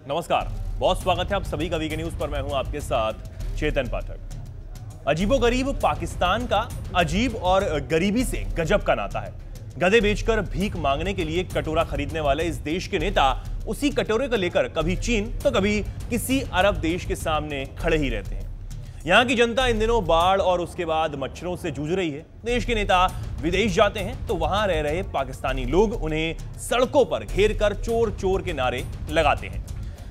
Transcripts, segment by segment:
नमस्कार, बहुत स्वागत है आप सभी का वीके न्यूज पर। मैं हूं आपके साथ चेतन पाठक। अजीबोगरीब पाकिस्तान का अजीब और गरीबी से गजब का नाता है। गधे बेचकर भीख मांगने के लिए कटोरा खरीदने वाले इस देश के नेता उसी कटोरे को लेकर कभी चीन तो कभी किसी अरब देश के सामने खड़े ही रहते हैं। यहां की जनता इन दिनों बाढ़ और उसके बाद मच्छरों से जूझ रही है। देश के नेता विदेश जाते हैं तो वहां रह रहे पाकिस्तानी लोग उन्हें सड़कों पर घेर कर चोर चोर के नारे लगाते हैं।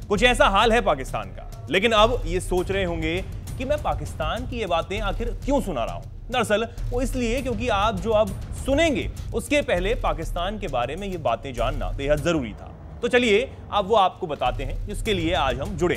कुछ ऐसा हाल है पाकिस्तान का। लेकिन अब ये सोच रहे होंगे कि मैं पाकिस्तान की ये बातें आखिर क्यों सुना रहा हूं। दरअसल वो इसलिए क्योंकि आप जो अब सुनेंगे उसके पहले पाकिस्तान के बारे में ये बातें जानना बेहद जरूरी था। तो चलिए अब वो आपको बताते हैं जिसके लिए आज हम जुड़े।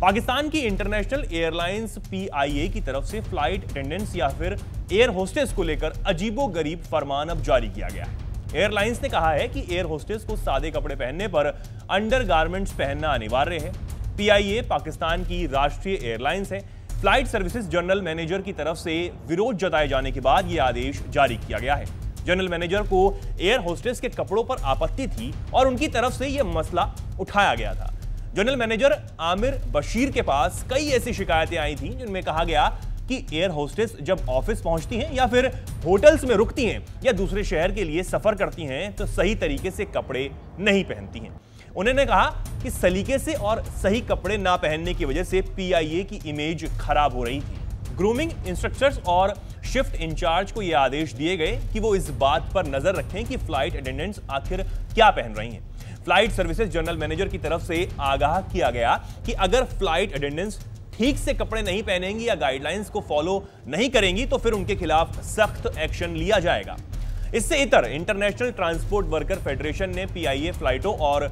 पाकिस्तान की इंटरनेशनल एयरलाइंस PIA की तरफ से फ्लाइट अटेंडेंट्स या फिर एयर होस्टेस को लेकर अजीबोगरीब फरमान अब जारी किया गया है। एयरलाइंस ने कहा है कि एयर होस्टेस को सादे कपड़े पहनने पर अंडरगारमेंट्स पहनना अनिवार्य है। PIA पाकिस्तान की राष्ट्रीय एयरलाइंस है। फ्लाइट सर्विसेज जनरल मैनेजर की तरफ से विरोध जताए जाने के बाद यह आदेश जारी किया गया है। जनरल मैनेजर को एयर होस्टेस के कपड़ों पर आपत्ति थी और उनकी तरफ से यह मसला उठाया गया था। जनरल मैनेजर आमिर बशीर के पास कई ऐसी शिकायतें आई थी जिनमें कहा गया कि एयर होस्टेस जब ऑफिस पहुंचती हैं या फिर होटल्स में रुकती हैं या दूसरे शहर के लिए सफर करती हैं तो सही तरीके से कपड़े नहीं पहनती हैं। उन्होंने कहा कि सलीके से और सही कपड़े ना पहनने की वजह से PIA की इमेज खराब हो रही थी। ग्रूमिंग इंस्ट्रक्टर्स और शिफ्ट इंचार्ज को यह आदेश दिए गए कि वो इस बात पर नजर रखें कि फ्लाइट अटेंडेंट्स आखिर क्या पहन रही हैं। फ्लाइट सर्विसेज जनरल मैनेजर की तरफ से आगाह किया गया कि अगर फ्लाइट अटेंडेंट्स ठीक से कपड़े नहीं पहनेंगी या गाइडलाइंस को फॉलो नहीं करेंगी तो फिर उनके खिलाफ सख्त एक्शन लिया जाएगा। इससे इतर इंटरनेशनल ट्रांसपोर्ट वर्कर फेडरेशन ने PIA फ्लाइटों और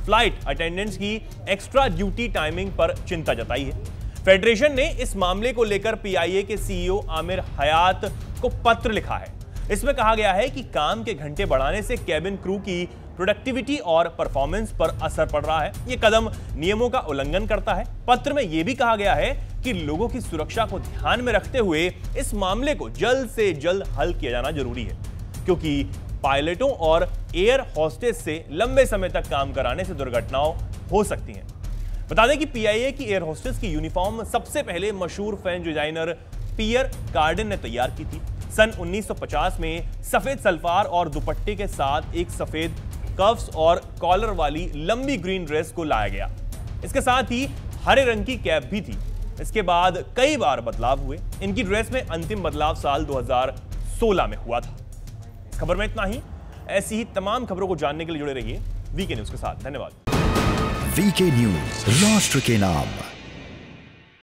फ्लाइट अटेंडेंट्स की एक्स्ट्रा ड्यूटी टाइमिंग पर चिंता जताई है। फेडरेशन ने इस मामले को लेकर PIA के CEO आमिर हयात को पत्र लिखा है। इसमें कहा गया है कि काम के घंटे बढ़ाने से कैबिन क्रू की प्रोडक्टिविटी और परफॉर्मेंस पर असर पड़ रहा है। यह कदम नियमों का उल्लंघन करता है। पत्र में यह भी कहा गया है कि लोगों की सुरक्षा को ध्यान में रखते हुए इस मामले को जल्द से जल्द हल किया जाना जरूरी है, क्योंकि पायलटों और एयर होस्टेस से लंबे समय तक काम कराने से दुर्घटनाएं हो सकती हैं। बता दें कि PIA की एयर होस्टेस की यूनिफॉर्म सबसे पहले मशहूर फैशन डिजाइनर पियर कार्डन ने तैयार की थी। सन 1950 में सफेद सलवार और दुपट्टे के साथ एक सफेद कफ्स और कॉलर वाली लंबी ग्रीन ड्रेस को लाया गया। इसके साथ ही हरे रंग की कैप भी थी। इसके बाद कई बार बदलाव हुए। इनकी ड्रेस में अंतिम बदलाव साल 2016 में हुआ था। इस खबर में इतना ही। ऐसी ही तमाम खबरों को जानने के लिए जुड़े रहिए वीके न्यूज के साथ। धन्यवाद। वीके न्यूज, राष्ट्र के नाम।